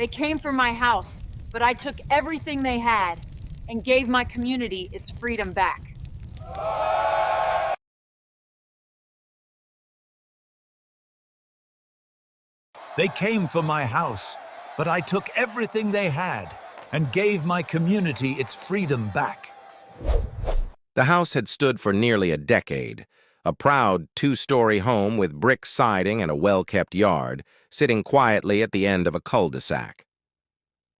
They came for my house, but I took everything they had and gave my community its freedom back. They came for my house, but I took everything they had and gave my community its freedom back. The house had stood for nearly a decade, a proud two-story home with brick siding and a well-kept yard, sitting quietly at the end of a cul-de-sac.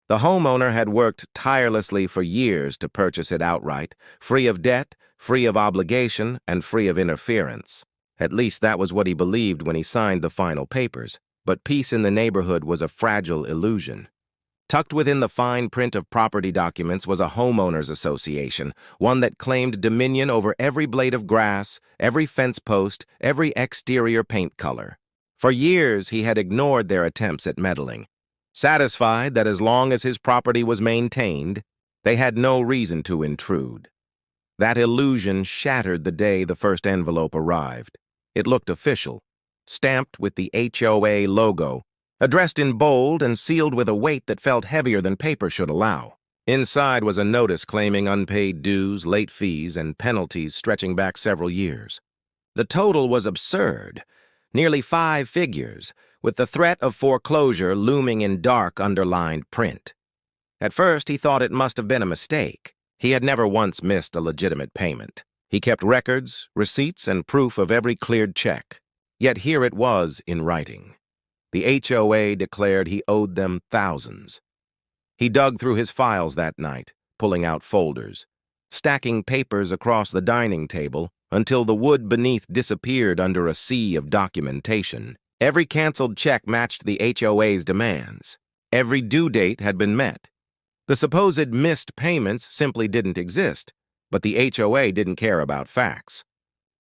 The homeowner had worked tirelessly for years to purchase it outright, free of debt, free of obligation, and free of interference. At least that was what he believed when he signed the final papers, but peace in the neighborhood was a fragile illusion. Tucked within the fine print of property documents was a homeowners association, one that claimed dominion over every blade of grass, every fence post, every exterior paint color. For years, he had ignored their attempts at meddling, satisfied that as long as his property was maintained, they had no reason to intrude. That illusion shattered the day the first envelope arrived. It looked official, stamped with the HOA logo, addressed in bold and sealed with a weight that felt heavier than paper should allow. Inside was a notice claiming unpaid dues, late fees, and penalties stretching back several years. The total was absurd, nearly 5 figures, with the threat of foreclosure looming in dark underlined print. At first, he thought it must have been a mistake. He had never once missed a legitimate payment. He kept records, receipts, and proof of every cleared check. Yet here it was in writing. The HOA declared he owed them thousands. He dug through his files that night, pulling out folders, stacking papers across the dining table until the wood beneath disappeared under a sea of documentation. Every canceled check matched the HOA's demands. Every due date had been met. The supposed missed payments simply didn't exist, but the HOA didn't care about facts.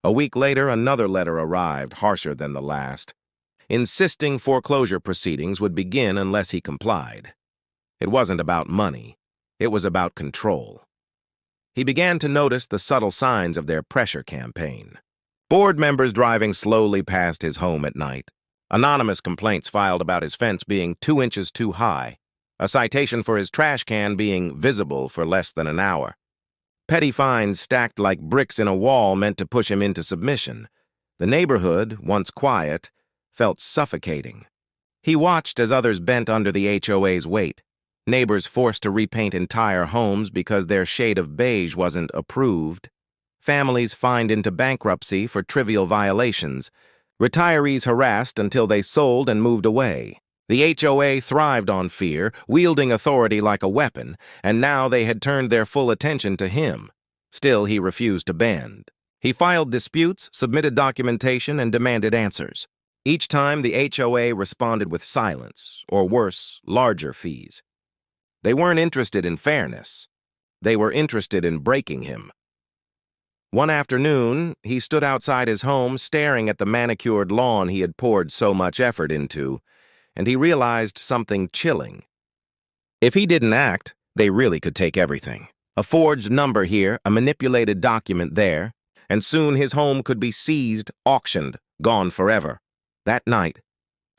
A week later, another letter arrived, harsher than the last, insisting foreclosure proceedings would begin unless he complied. It wasn't about money. It was about control. He began to notice the subtle signs of their pressure campaign. Board members driving slowly past his home at night. Anonymous complaints filed about his fence being 2 inches too high. A citation for his trash can being visible for less than an hour. Petty fines stacked like bricks in a wall meant to push him into submission. The neighborhood, once quiet, felt suffocating. He watched as others bent under the HOA's weight, neighbors forced to repaint entire homes because their shade of beige wasn't approved, families fined into bankruptcy for trivial violations, retirees harassed until they sold and moved away. The HOA thrived on fear, wielding authority like a weapon, and now they had turned their full attention to him. Still, he refused to bend. He filed disputes, submitted documentation, and demanded answers. Each time, the HOA responded with silence, or worse, larger fees. They weren't interested in fairness. They were interested in breaking him. One afternoon, he stood outside his home staring at the manicured lawn he had poured so much effort into, and he realized something chilling. If he didn't act, they really could take everything. A forged number here, a manipulated document there, and soon his home could be seized, auctioned, gone forever. That night,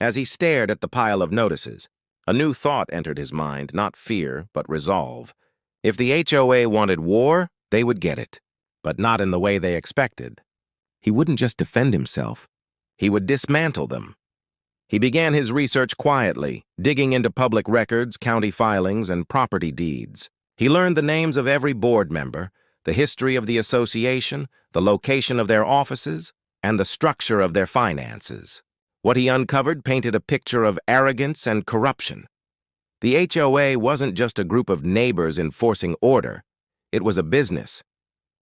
as he stared at the pile of notices, a new thought entered his mind, not fear, but resolve. If the HOA wanted war, they would get it, but not in the way they expected. He wouldn't just defend himself. He would dismantle them. He began his research quietly, digging into public records, county filings, and property deeds. He learned the names of every board member, the history of the association, the location of their offices, and the structure of their finances. What he uncovered painted a picture of arrogance and corruption. The HOA wasn't just a group of neighbors enforcing order. It was a business.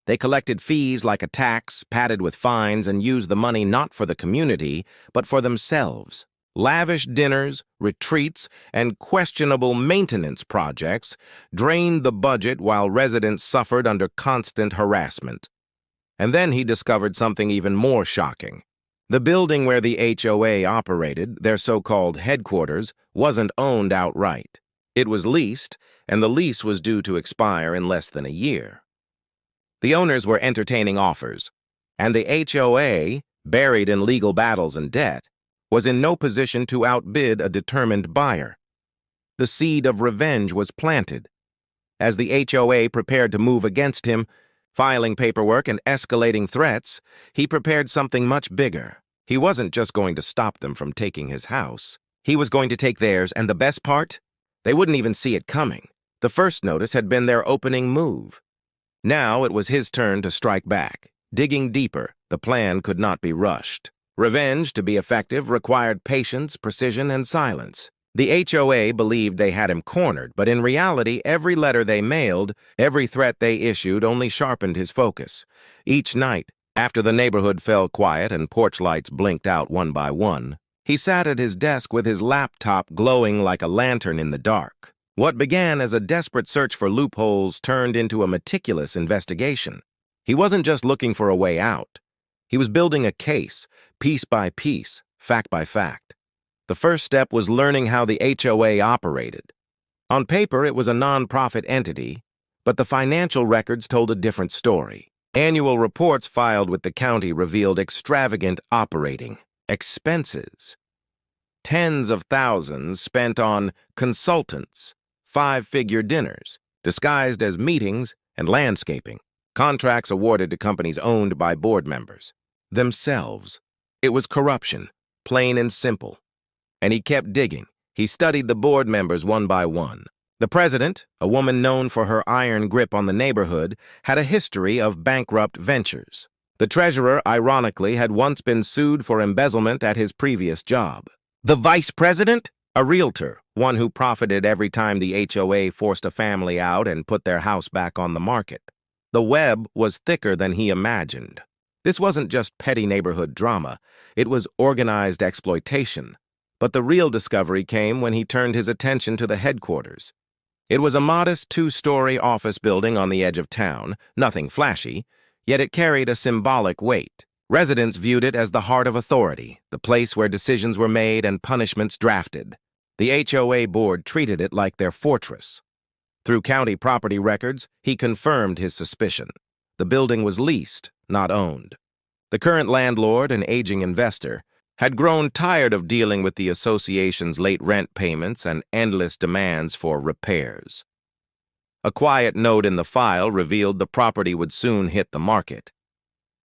They collected fees like a tax, padded with fines, and used the money not for the community, but for themselves. Lavish dinners, retreats, and questionable maintenance projects drained the budget while residents suffered under constant harassment. And then he discovered something even more shocking. The building where the HOA operated, their so-called headquarters, wasn't owned outright. It was leased, and the lease was due to expire in less than a year. The owners were entertaining offers, and the HOA, buried in legal battles and debt, was in no position to outbid a determined buyer. The seed of revenge was planted. As the HOA prepared to move against him, filing paperwork and escalating threats, he prepared something much bigger. He wasn't just going to stop them from taking his house. He was going to take theirs, and the best part? They wouldn't even see it coming. The first notice had been their opening move. Now it was his turn to strike back. Digging deeper, the plan could not be rushed. Revenge, to be effective, required patience, precision, and silence. The HOA believed they had him cornered, but in reality, every letter they mailed, every threat they issued only sharpened his focus. Each night, after the neighborhood fell quiet and porch lights blinked out one by one, he sat at his desk with his laptop glowing like a lantern in the dark. What began as a desperate search for loopholes turned into a meticulous investigation. He wasn't just looking for a way out. He was building a case, piece by piece, fact by fact. The first step was learning how the HOA operated. On paper, it was a non-profit entity, but the financial records told a different story. Annual reports filed with the county revealed extravagant operating expenses. Tens of thousands spent on consultants, five-figure dinners, disguised as meetings and landscaping, contracts awarded to companies owned by board members. Themselves. It was corruption, plain and simple. And he kept digging. He studied the board members one by one. The president, a woman known for her iron grip on the neighborhood, had a history of bankrupt ventures. The treasurer, ironically, had once been sued for embezzlement at his previous job. The vice president? A realtor, one who profited every time the HOA forced a family out and put their house back on the market. The web was thicker than he imagined. This wasn't just petty neighborhood drama. It was organized exploitation. But the real discovery came when he turned his attention to the headquarters. It was a modest two-story office building on the edge of town, nothing flashy, yet it carried a symbolic weight. Residents viewed it as the heart of authority, the place where decisions were made and punishments drafted. The HOA board treated it like their fortress. Through county property records, he confirmed his suspicion. The building was leased, not owned. The current landlord, an aging investor, had grown tired of dealing with the association's late rent payments and endless demands for repairs. A quiet note in the file revealed the property would soon hit the market.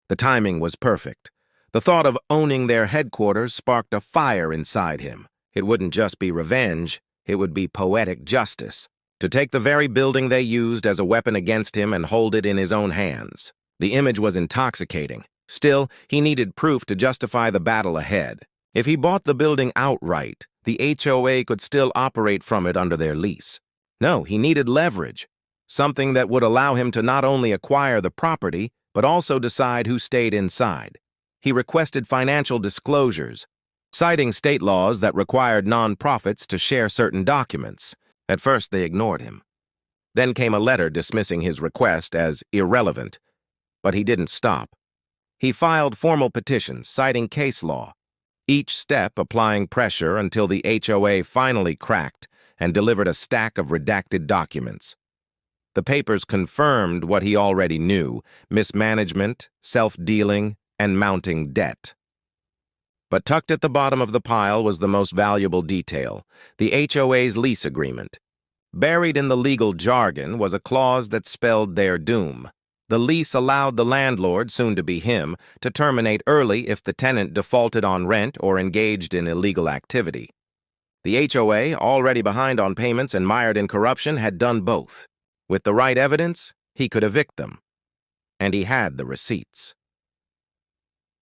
The timing was perfect. The thought of owning their headquarters sparked a fire inside him. It wouldn't just be revenge, it would be poetic justice. To take the very building they used as a weapon against him and hold it in his own hands. The image was intoxicating. Still, he needed proof to justify the battle ahead. If he bought the building outright, the HOA could still operate from it under their lease. No, he needed leverage, something that would allow him to not only acquire the property, but also decide who stayed inside. He requested financial disclosures, citing state laws that required nonprofits to share certain documents. At first, they ignored him. Then came a letter dismissing his request as irrelevant, but he didn't stop. He filed formal petitions citing case law, each step applying pressure until the HOA finally cracked and delivered a stack of redacted documents. The papers confirmed what he already knew: mismanagement, self-dealing, and mounting debt. But tucked at the bottom of the pile was the most valuable detail: the HOA's lease agreement. Buried in the legal jargon was a clause that spelled their doom. The lease allowed the landlord, soon to be him, to terminate early if the tenant defaulted on rent or engaged in illegal activity. The HOA, already behind on payments and mired in corruption, had done both. With the right evidence, he could evict them. And he had the receipts.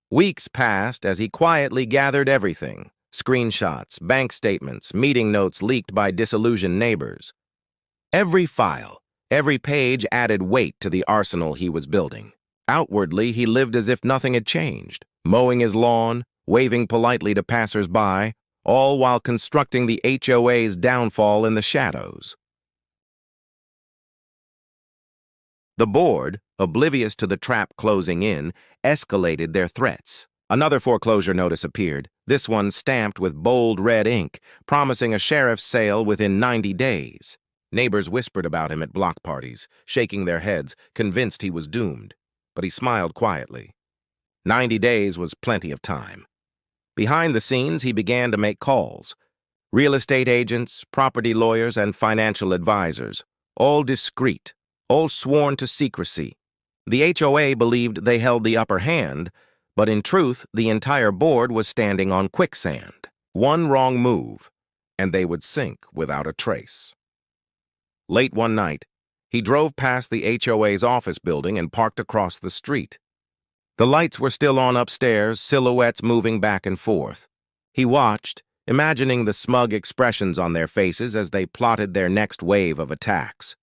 Weeks passed as he quietly gathered everything: screenshots, bank statements, meeting notes leaked by disillusioned neighbors. Every file, every page added weight to the arsenal he was building. Outwardly, he lived as if nothing had changed, mowing his lawn, waving politely to passers-by, all while constructing the HOA's downfall in the shadows. The board, oblivious to the trap closing in, escalated their threats. Another foreclosure notice appeared, this one stamped with bold red ink, promising a sheriff's sale within 90 days. Neighbors whispered about him at block parties, shaking their heads, convinced he was doomed. But he smiled quietly. 90 days was plenty of time. Behind the scenes, he began to make calls. Real estate agents, property lawyers, and financial advisors, all discreet, all sworn to secrecy. The HOA believed they held the upper hand, but in truth, the entire board was standing on quicksand. One wrong move, and they would sink without a trace. Late one night, he drove past the HOA's office building and parked across the street. The lights were still on upstairs, silhouettes moving back and forth. He watched, imagining the smug expressions on their faces as they plotted their next wave of attacks.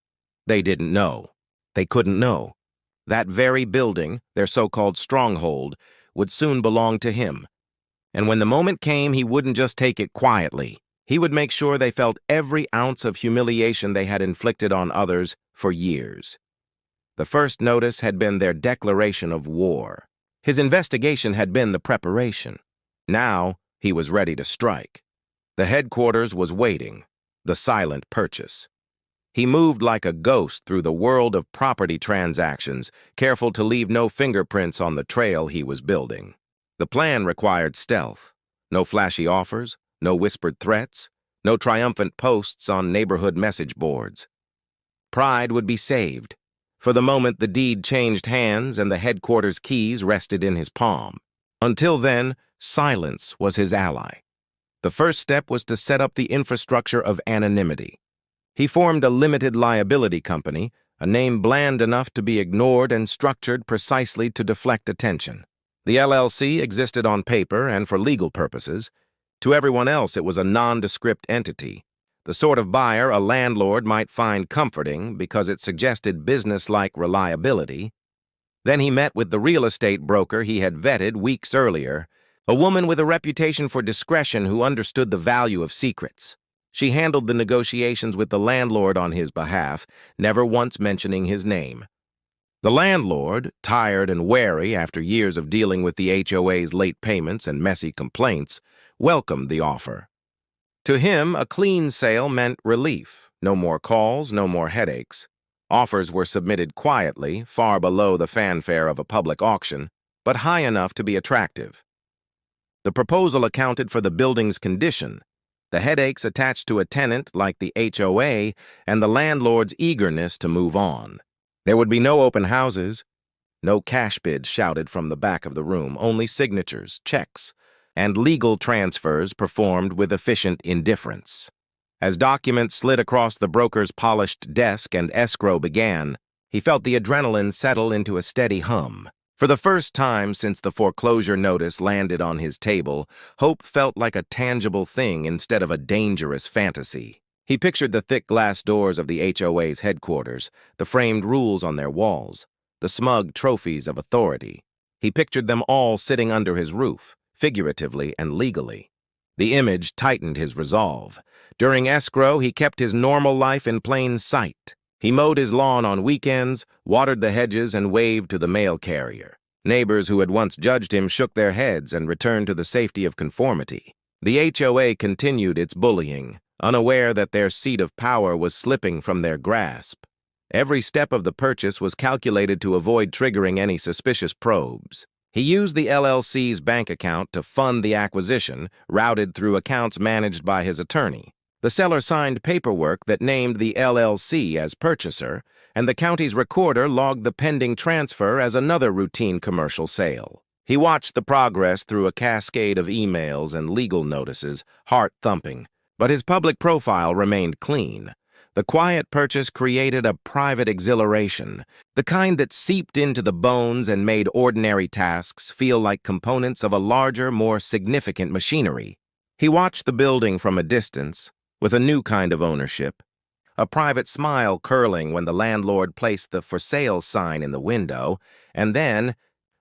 They didn't know. They couldn't know. That very building, their so-called stronghold, would soon belong to him. And when the moment came, he wouldn't just take it quietly. He would make sure they felt every ounce of humiliation they had inflicted on others for years. The first notice had been their declaration of war. His investigation had been the preparation. Now, he was ready to strike. The headquarters was waiting, the silent purchase. He moved like a ghost through the world of property transactions, careful to leave no fingerprints on the trail he was building. The plan required stealth. No flashy offers, no whispered threats, no triumphant posts on neighborhood message boards. Pride would be saved. For the moment the deed changed hands and the headquarters keys rested in his palm. Until then, silence was his ally. The first step was to set up the infrastructure of anonymity. He formed a limited liability company, a name bland enough to be ignored and structured precisely to deflect attention. The LLC existed on paper and for legal purposes. To everyone else, it was a nondescript entity, the sort of buyer a landlord might find comforting because it suggested business-like reliability. Then he met with the real estate broker he had vetted weeks earlier, a woman with a reputation for discretion who understood the value of secrets. She handled the negotiations with the landlord on his behalf, never once mentioning his name. The landlord, tired and wary after years of dealing with the HOA's late payments and messy complaints, welcomed the offer. To him, a clean sale meant relief. No more calls, no more headaches. Offers were submitted quietly, far below the fanfare of a public auction, but high enough to be attractive. The proposal accounted for the building's condition, the headaches attached to a tenant like the HOA, and the landlord's eagerness to move on. There would be no open houses, no cash bids shouted from the back of the room, only signatures, checks, and legal transfers performed with efficient indifference. As documents slid across the broker's polished desk and escrow began, he felt the adrenaline settle into a steady hum. For the first time since the foreclosure notice landed on his table, hope felt like a tangible thing instead of a dangerous fantasy. He pictured the thick glass doors of the HOA's headquarters, the framed rules on their walls, the smug trophies of authority. He pictured them all sitting under his roof, figuratively and legally. The image tightened his resolve. During escrow, he kept his normal life in plain sight. He mowed his lawn on weekends, watered the hedges, and waved to the mail carrier. Neighbors who had once judged him shook their heads and returned to the safety of conformity. The HOA continued its bullying, unaware that their seat of power was slipping from their grasp. Every step of the purchase was calculated to avoid triggering any suspicious probes. He used the LLC's bank account to fund the acquisition, routed through accounts managed by his attorney. The seller signed paperwork that named the LLC as purchaser, and the county's recorder logged the pending transfer as another routine commercial sale. He watched the progress through a cascade of emails and legal notices, heart thumping, but his public profile remained clean. The quiet purchase created a private exhilaration, the kind that seeped into the bones and made ordinary tasks feel like components of a larger, more significant machinery. He watched the building from a distance, with a new kind of ownership, a private smile curling when the landlord placed the for sale sign in the window, and then,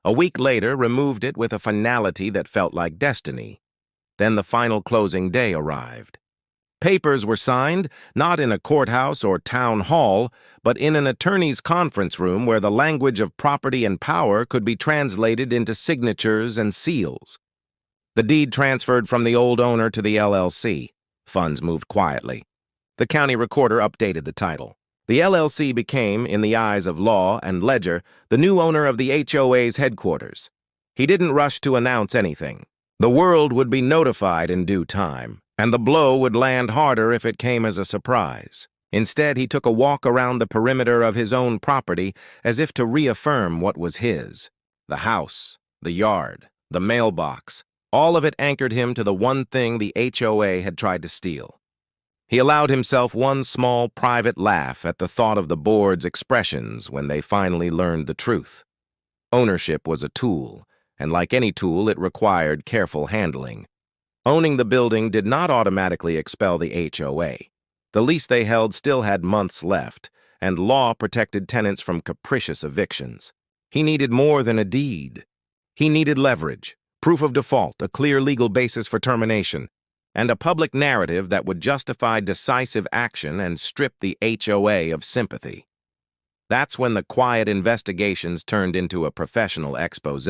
a week later, removed it with a finality that felt like destiny. Then the final closing day arrived. Papers were signed, not in a courthouse or town hall, but in an attorney's conference room where the language of property and power could be translated into signatures and seals. The deed transferred from the old owner to the LLC. Funds moved quietly. The county recorder updated the title. The LLC became, in the eyes of law and ledger, the new owner of the HOA's headquarters. He didn't rush to announce anything. The world would be notified in due time. And the blow would land harder if it came as a surprise. Instead, he took a walk around the perimeter of his own property as if to reaffirm what was his. The house, the yard, the mailbox, all of it anchored him to the one thing the HOA had tried to steal. He allowed himself one small private laugh at the thought of the board's expressions when they finally learned the truth. Ownership was a tool, and like any tool, it required careful handling. Owning the building did not automatically expel the HOA. The lease they held still had months left, and law protected tenants from capricious evictions. He needed more than a deed. He needed leverage, proof of default, a clear legal basis for termination, and a public narrative that would justify decisive action and strip the HOA of sympathy. That's when the quiet investigations turned into a professional expose.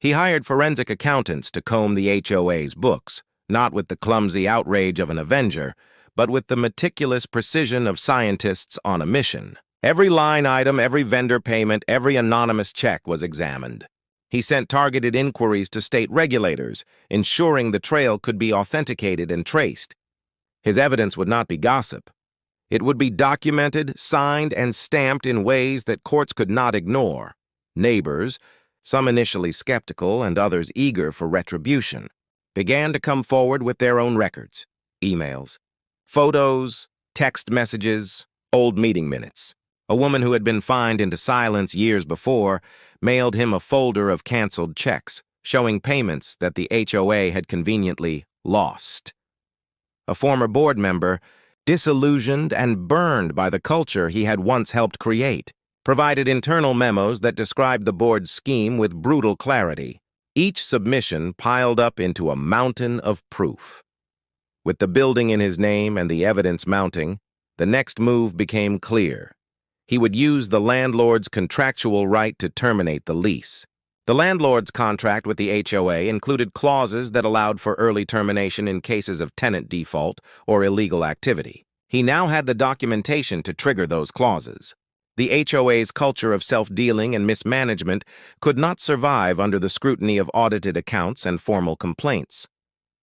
He hired forensic accountants to comb the HOA's books, not with the clumsy outrage of an avenger, but with the meticulous precision of scientists on a mission. Every line item, every vendor payment, every anonymous check was examined. He sent targeted inquiries to state regulators, ensuring the trail could be authenticated and traced. His evidence would not be gossip. It would be documented, signed, and stamped in ways that courts could not ignore. Neighbors, some initially skeptical and others eager for retribution, began to come forward with their own records, emails, photos, text messages, old meeting minutes. A woman who had been fined into silence years before mailed him a folder of canceled checks, showing payments that the HOA had conveniently lost. A former board member, disillusioned and burned by the culture he had once helped create, provided internal memos that described the board's scheme with brutal clarity. Each submission piled up into a mountain of proof. With the building in his name and the evidence mounting, the next move became clear. He would use the landlord's contractual right to terminate the lease. The landlord's contract with the HOA included clauses that allowed for early termination in cases of tenant default or illegal activity. He now had the documentation to trigger those clauses. The HOA's culture of self-dealing and mismanagement could not survive under the scrutiny of audited accounts and formal complaints.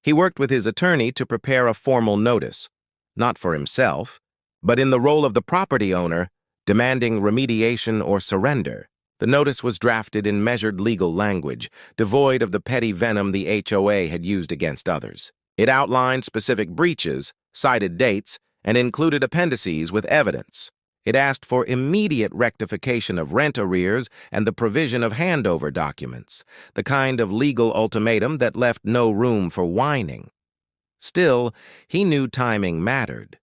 He worked with his attorney to prepare a formal notice, not for himself, but in the role of the property owner, demanding remediation or surrender. The notice was drafted in measured legal language, devoid of the petty venom the HOA had used against others. It outlined specific breaches, cited dates, and included appendices with evidence. It asked for immediate rectification of rent arrears and the provision of handover documents, the kind of legal ultimatum that left no room for whining. Still, he knew timing mattered.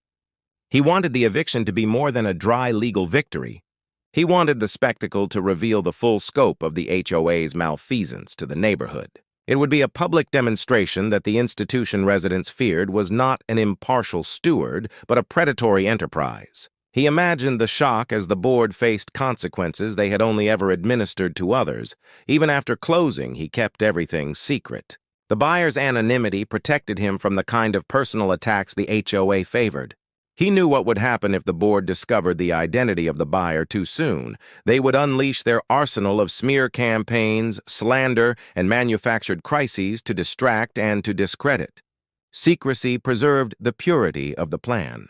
He wanted the eviction to be more than a dry legal victory. He wanted the spectacle to reveal the full scope of the HOA's malfeasance to the neighborhood. It would be a public demonstration that the institution residents feared was not an impartial steward, but a predatory enterprise. He imagined the shock as the board faced consequences they had only ever administered to others. Even after closing, he kept everything secret. The buyer's anonymity protected him from the kind of personal attacks the HOA favored. He knew what would happen if the board discovered the identity of the buyer too soon. They would unleash their arsenal of smear campaigns, slander, and manufactured crises to distract and to discredit. Secrecy preserved the purity of the plan.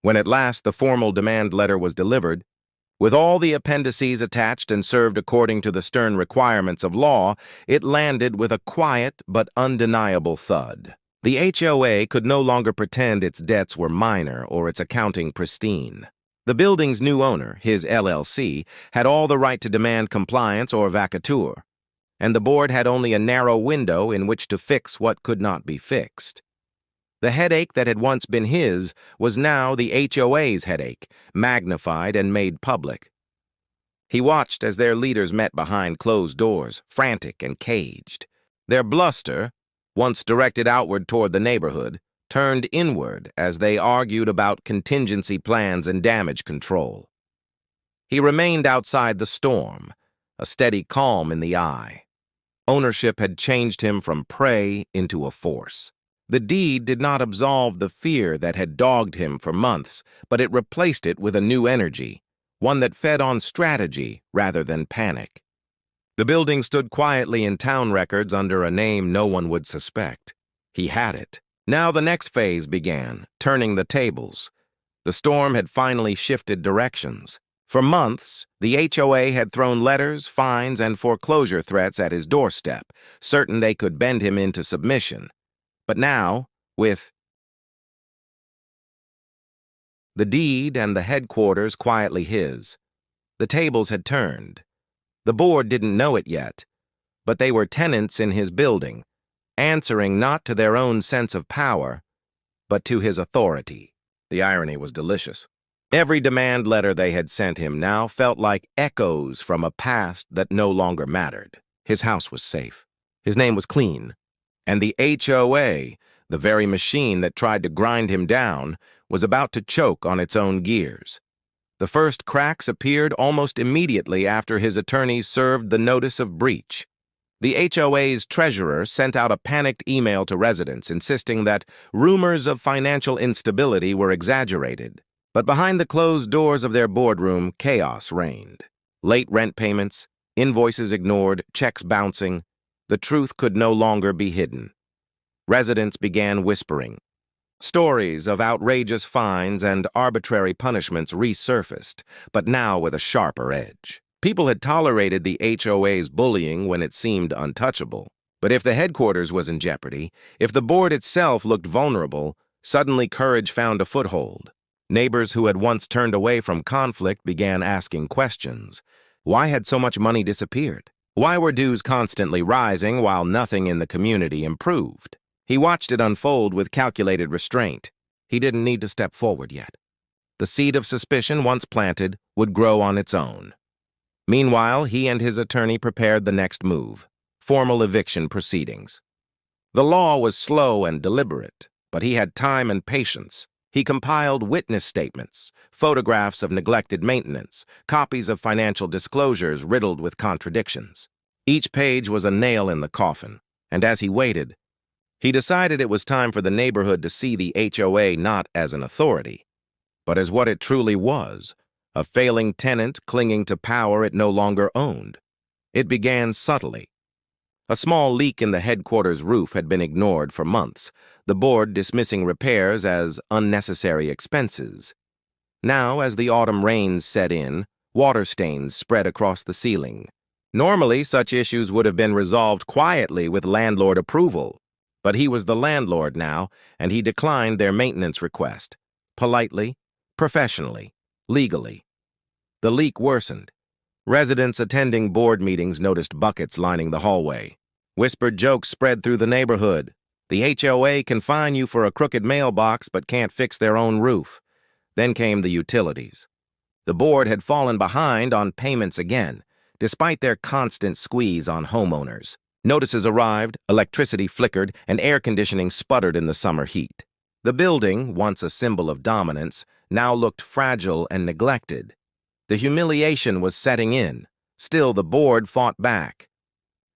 When at last the formal demand letter was delivered, with all the appendices attached and served according to the stern requirements of law, it landed with a quiet but undeniable thud. The HOA could no longer pretend its debts were minor or its accounting pristine. The building's new owner, his LLC, had all the right to demand compliance or vacatur, and the board had only a narrow window in which to fix what could not be fixed. The headache that had once been his was now the HOA's headache, magnified and made public. He watched as their leaders met behind closed doors, frantic and caged. Their bluster, once directed outward toward the neighborhood, turned inward as they argued about contingency plans and damage control. He remained outside the storm, a steady calm in the eye. Ownership had changed him from prey into a force. The deed did not absolve the fear that had dogged him for months, but it replaced it with a new energy, one that fed on strategy rather than panic. The building stood quietly in town records under a name no one would suspect. He had it, Now the next phase began, turning the tables. The storm had finally shifted directions. For months, the HOA had thrown letters, fines, and foreclosure threats at his doorstep, certain they could bend him into submission. But now, with the deed and the headquarters quietly his, the tables had turned. The board didn't know it yet, but they were tenants in his building, answering not to their own sense of power, but to his authority. The irony was delicious. Every demand letter they had sent him now felt like echoes from a past that no longer mattered. His house was safe. His name was clean. And the HOA, the very machine that tried to grind him down, was about to choke on its own gears. The first cracks appeared almost immediately after his attorneys served the notice of breach. The HOA's treasurer sent out a panicked email to residents insisting that rumors of financial instability were exaggerated. But behind the closed doors of their boardroom, chaos reigned. Late rent payments, invoices ignored, checks bouncing. The truth could no longer be hidden. Residents began whispering. Stories of outrageous fines and arbitrary punishments resurfaced, but now with a sharper edge. People had tolerated the HOA's bullying when it seemed untouchable. But if the headquarters was in jeopardy, if the board itself looked vulnerable, suddenly courage found a foothold. Neighbors who had once turned away from conflict began asking questions. Why had so much money disappeared? Why were dues constantly rising while nothing in the community improved? He watched it unfold with calculated restraint. He didn't need to step forward yet. The seed of suspicion, once planted, would grow on its own. Meanwhile, he and his attorney prepared the next move, formal eviction proceedings. The law was slow and deliberate, but he had time and patience. He compiled witness statements, photographs of neglected maintenance, copies of financial disclosures riddled with contradictions. Each page was a nail in the coffin, and as he waited, he decided it was time for the neighborhood to see the HOA not as an authority, but as what it truly was, a failing tenant clinging to power it no longer owned. It began subtly. A small leak in the headquarters roof had been ignored for months, the board dismissing repairs as unnecessary expenses. Now, as the autumn rains set in, water stains spread across the ceiling. Normally, such issues would have been resolved quietly with landlord approval, but he was the landlord now, and he declined their maintenance request, politely, professionally, legally. The leak worsened. Residents attending board meetings noticed buckets lining the hallway. Whispered jokes spread through the neighborhood. The HOA can fine you for a crooked mailbox but can't fix their own roof. Then came the utilities. The board had fallen behind on payments again, despite their constant squeeze on homeowners. Notices arrived, electricity flickered, and air conditioning sputtered in the summer heat. The building, once a symbol of dominance, now looked fragile and neglected. The humiliation was setting in. Still, the board fought back.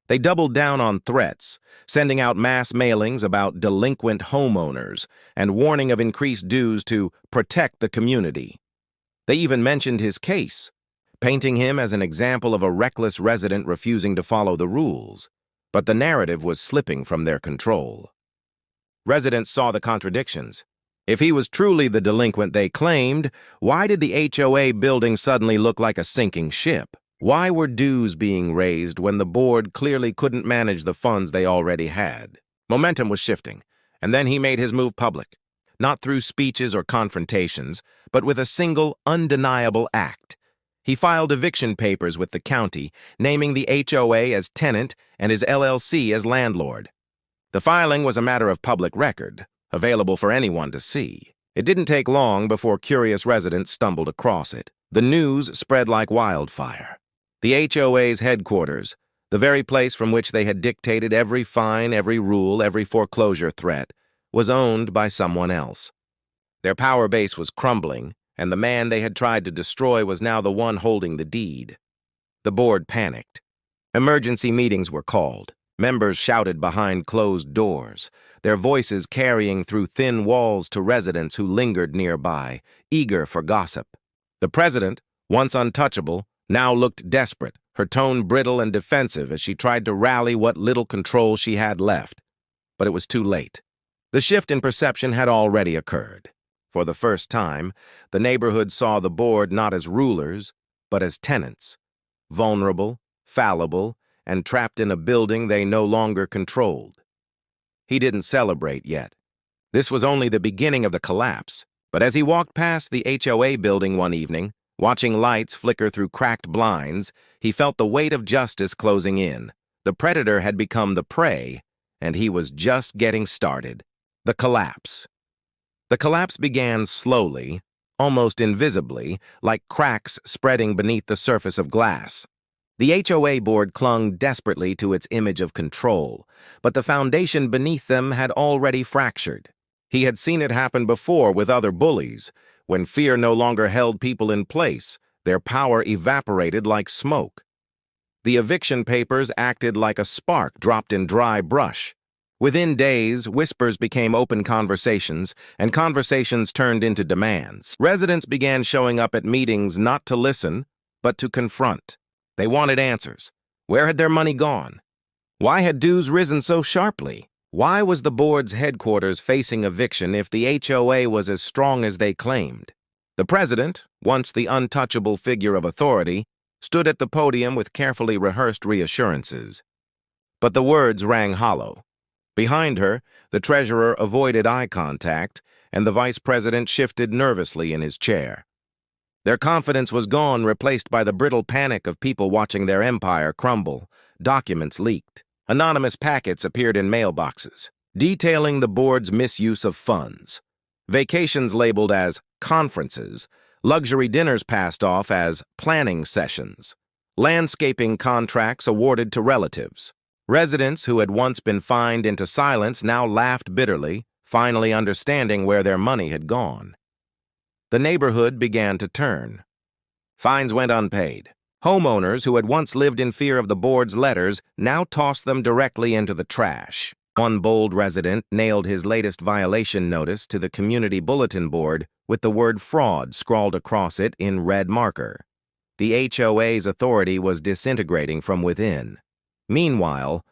They doubled down on threats, sending out mass mailings about delinquent homeowners and warning of increased dues to protect the community. They even mentioned his case, painting him as an example of a reckless resident refusing to follow the rules. But the narrative was slipping from their control. Residents saw the contradictions. If he was truly the delinquent they claimed, why did the HOA building suddenly look like a sinking ship? Why were dues being raised when the board clearly couldn't manage the funds they already had? Momentum was shifting, and then he made his move public, not through speeches or confrontations, but with a single, undeniable act. He filed eviction papers with the county, naming the HOA as tenant and his LLC as landlord. The filing was a matter of public record, available for anyone to see. It didn't take long before curious residents stumbled across it. The news spread like wildfire. The HOA's headquarters, the very place from which they had dictated every fine, every rule, every foreclosure threat, was owned by someone else. Their power base was crumbling, and the man they had tried to destroy was now the one holding the deed. The board panicked. Emergency meetings were called. Members shouted behind closed doors, their voices carrying through thin walls to residents who lingered nearby, eager for gossip. The president, once untouchable, now looked desperate, her tone brittle and defensive as she tried to rally what little control she had left. But it was too late. The shift in perception had already occurred. For the first time, the neighborhood saw the board not as rulers, but as tenants, vulnerable, fallible, and trapped in a building they no longer controlled. He didn't celebrate yet. This was only the beginning of the collapse, but as he walked past the HOA building one evening, watching lights flicker through cracked blinds, he felt the weight of justice closing in. The predator had become the prey, and he was just getting started. The collapse. The collapse began slowly, almost invisibly, like cracks spreading beneath the surface of glass. The HOA board clung desperately to its image of control, but the foundation beneath them had already fractured. He had seen it happen before with other bullies. When fear no longer held people in place, their power evaporated like smoke. The eviction papers acted like a spark dropped in dry brush. Within days, whispers became open conversations, and conversations turned into demands. Residents began showing up at meetings not to listen, but to confront. They wanted answers. Where had their money gone? Why had dues risen so sharply? Why was the board's headquarters facing eviction if the HOA was as strong as they claimed? The president, once the untouchable figure of authority, stood at the podium with carefully rehearsed reassurances. But the words rang hollow. Behind her, the treasurer avoided eye contact, and the vice president shifted nervously in his chair. Their confidence was gone, replaced by the brittle panic of people watching their empire crumble. Documents leaked. Anonymous packets appeared in mailboxes, detailing the board's misuse of funds. Vacations labeled as conferences, luxury dinners passed off as planning sessions, landscaping contracts awarded to relatives. Residents who had once been fined into silence now laughed bitterly, finally understanding where their money had gone. The neighborhood began to turn. Fines went unpaid. Homeowners who had once lived in fear of the board's letters now tossed them directly into the trash. One bold resident nailed his latest violation notice to the community bulletin board with the word fraud scrawled across it in red marker. The HOA's authority was disintegrating from within. Meanwhile,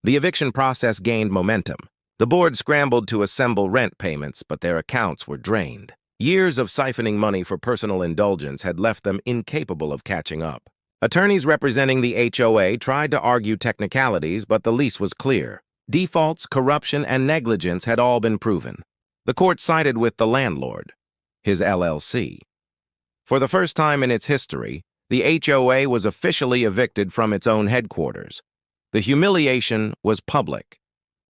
the eviction process gained momentum. The board scrambled to assemble rent payments, but their accounts were drained. Years of siphoning money for personal indulgence had left them incapable of catching up. Attorneys representing the HOA tried to argue technicalities, but the lease was clear. Defaults, corruption, and negligence had all been proven. The court sided with the landlord, his LLC. For the first time in its history, the HOA was officially evicted from its own headquarters. The humiliation was public.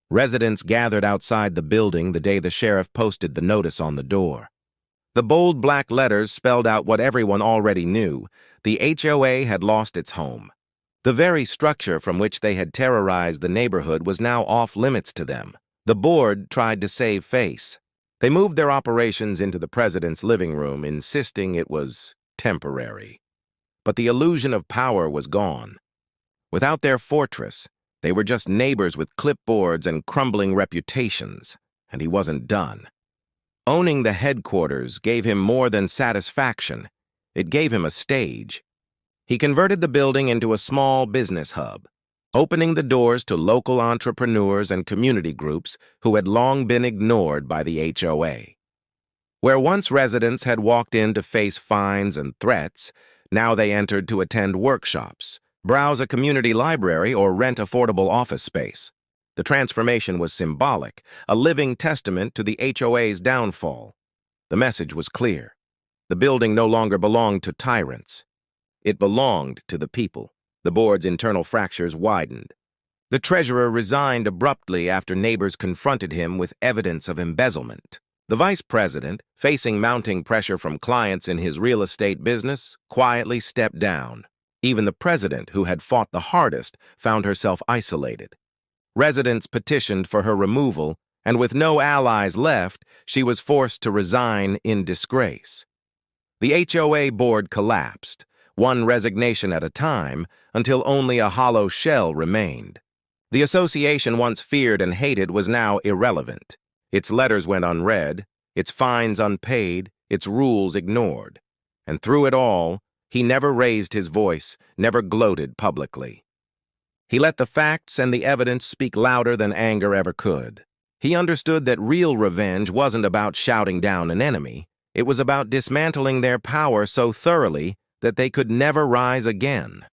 Residents gathered outside the building the day the sheriff posted the notice on the door. The bold black letters spelled out what everyone already knew. The HOA had lost its home. The very structure from which they had terrorized the neighborhood was now off limits to them. The board tried to save face. They moved their operations into the president's living room, insisting it was temporary. But the illusion of power was gone. Without their fortress, they were just neighbors with clipboards and crumbling reputations, and he wasn't done. Owning the headquarters gave him more than satisfaction. It gave him a stage. He converted the building into a small business hub, opening the doors to local entrepreneurs and community groups who had long been ignored by the HOA. Where once residents had walked in to face fines and threats, now they entered to attend workshops, browse a community library, or rent affordable office space. The transformation was symbolic, a living testament to the HOA's downfall. The message was clear. The building no longer belonged to tyrants. It belonged to the people. The board's internal fractures widened. The treasurer resigned abruptly after neighbors confronted him with evidence of embezzlement. The vice president, facing mounting pressure from clients in his real estate business, quietly stepped down. Even the president, who had fought the hardest, found herself isolated. Residents petitioned for her removal, and with no allies left, she was forced to resign in disgrace. The HOA board collapsed, one resignation at a time, until only a hollow shell remained. The association once feared and hated was now irrelevant. Its letters went unread, its fines unpaid, its rules ignored. And through it all, he never raised his voice, never gloated publicly. He let the facts and the evidence speak louder than anger ever could. He understood that real revenge wasn't about shouting down an enemy. It was about dismantling their power so thoroughly that they could never rise again.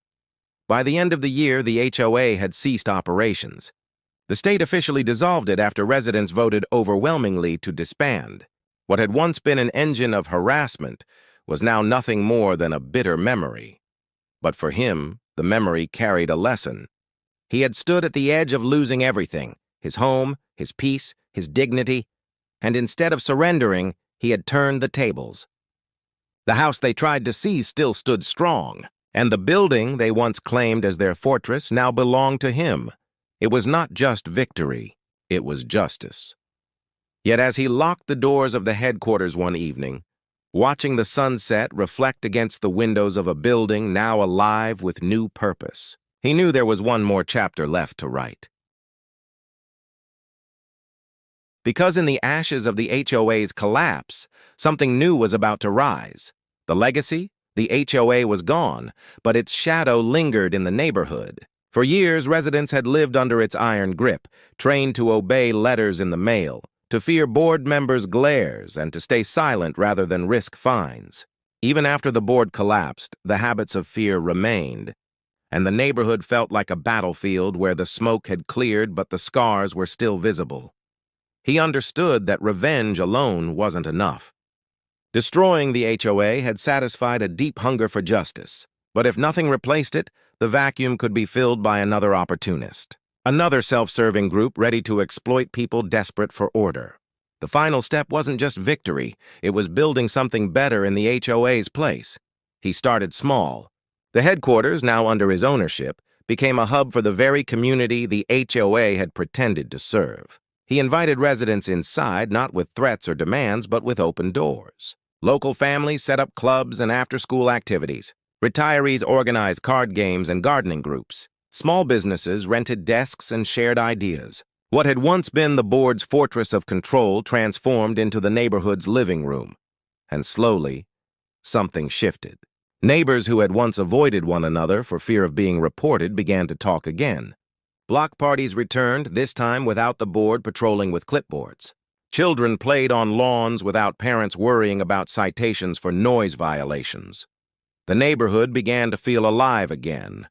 By the end of the year, the HOA had ceased operations. The state officially dissolved it after residents voted overwhelmingly to disband. What had once been an engine of harassment was now nothing more than a bitter memory. But for him, the memory carried a lesson. He had stood at the edge of losing everything, his home, his peace, his dignity, and instead of surrendering, he had turned the tables. The house they tried to seize still stood strong, and the building they once claimed as their fortress now belonged to him. It was not just victory, it was justice. Yet as he locked the doors of the headquarters one evening, watching the sunset reflect against the windows of a building now alive with new purpose, he knew there was one more chapter left to write. Because in the ashes of the HOA's collapse, something new was about to rise. The legacy? The HOA was gone, but its shadow lingered in the neighborhood. For years, residents had lived under its iron grip, trained to obey letters in the mail, to fear board members' glares, and to stay silent rather than risk fines. Even after the board collapsed, the habits of fear remained, and the neighborhood felt like a battlefield where the smoke had cleared but the scars were still visible. He understood that revenge alone wasn't enough. Destroying the HOA had satisfied a deep hunger for justice, but if nothing replaced it, the vacuum could be filled by another opportunist, another self-serving group ready to exploit people desperate for order. The final step wasn't just victory, it was building something better in the HOA's place. He started small. The headquarters, now under his ownership, became a hub for the very community the HOA had pretended to serve. He invited residents inside, not with threats or demands, but with open doors. Local families set up clubs and after-school activities. Retirees organized card games and gardening groups. Small businesses rented desks and shared ideas. What had once been the board's fortress of control transformed into the neighborhood's living room. And slowly, something shifted. Neighbors who had once avoided one another for fear of being reported began to talk again. Block parties returned, this time without the board patrolling with clipboards. Children played on lawns without parents worrying about citations for noise violations. The neighborhood began to feel alive again,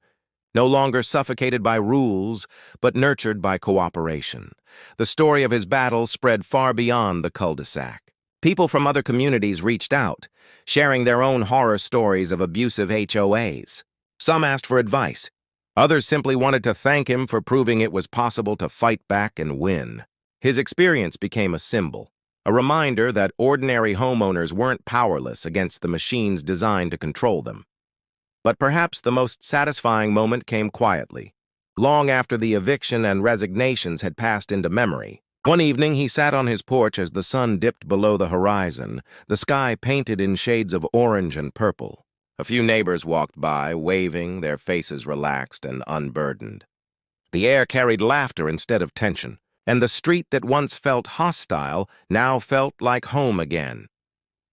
no longer suffocated by rules, but nurtured by cooperation. The story of his battle spread far beyond the cul-de-sac. People from other communities reached out, sharing their own horror stories of abusive HOAs. Some asked for advice. Others simply wanted to thank him for proving it was possible to fight back and win. His experience became a symbol, a reminder that ordinary homeowners weren't powerless against the machines designed to control them. But perhaps the most satisfying moment came quietly, long after the eviction and resignations had passed into memory. One evening, he sat on his porch as the sun dipped below the horizon, the sky painted in shades of orange and purple. A few neighbors walked by, waving, their faces relaxed and unburdened. The air carried laughter instead of tension, and the street that once felt hostile now felt like home again.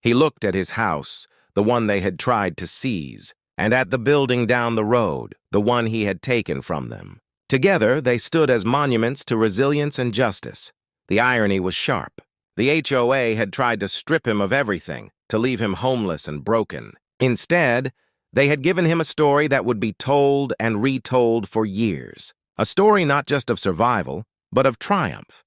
He looked at his house, the one they had tried to seize, and at the building down the road, the one he had taken from them. Together, they stood as monuments to resilience and justice. The irony was sharp. The HOA had tried to strip him of everything, to leave him homeless and broken. Instead, they had given him a story that would be told and retold for years. A story not just of survival, but of triumph.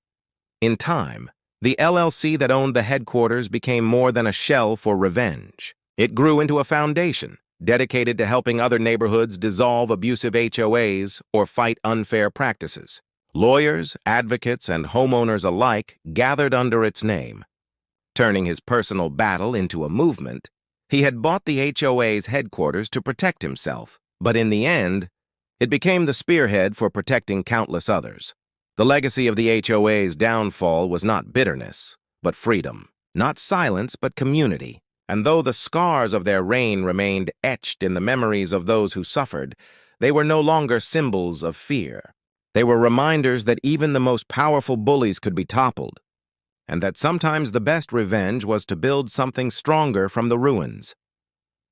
In time, the LLC that owned the headquarters became more than a shell for revenge. It grew into a foundation, dedicated to helping other neighborhoods dissolve abusive HOAs or fight unfair practices. Lawyers, advocates, and homeowners alike gathered under its name. Turning his personal battle into a movement, he had bought the HOA's headquarters to protect himself, but in the end, it became the spearhead for protecting countless others. The legacy of the HOA's downfall was not bitterness, but freedom. Not silence, but community. And though the scars of their reign remained etched in the memories of those who suffered, they were no longer symbols of fear. They were reminders that even the most powerful bullies could be toppled, and that sometimes the best revenge was to build something stronger from the ruins.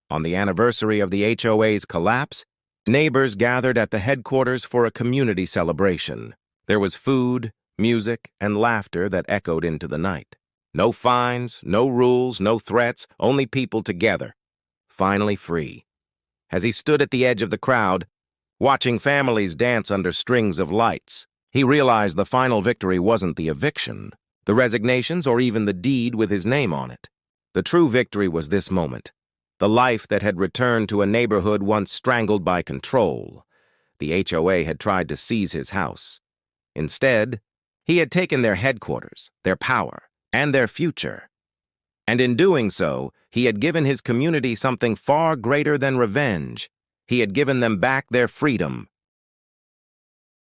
On the anniversary of the HOA's collapse, neighbors gathered at the headquarters for a community celebration. There was food, music, and laughter that echoed into the night. No fines, no rules, no threats, only people together, finally free. As he stood at the edge of the crowd, watching families dance under strings of lights, he realized the final victory wasn't the eviction, the resignations, or even the deed with his name on it. The true victory was this moment, the life that had returned to a neighborhood once strangled by control. The HOA had tried to seize his house. Instead, he had taken their headquarters, their power, and their future. And in doing so, he had given his community something far greater than revenge. He had given them back their freedom,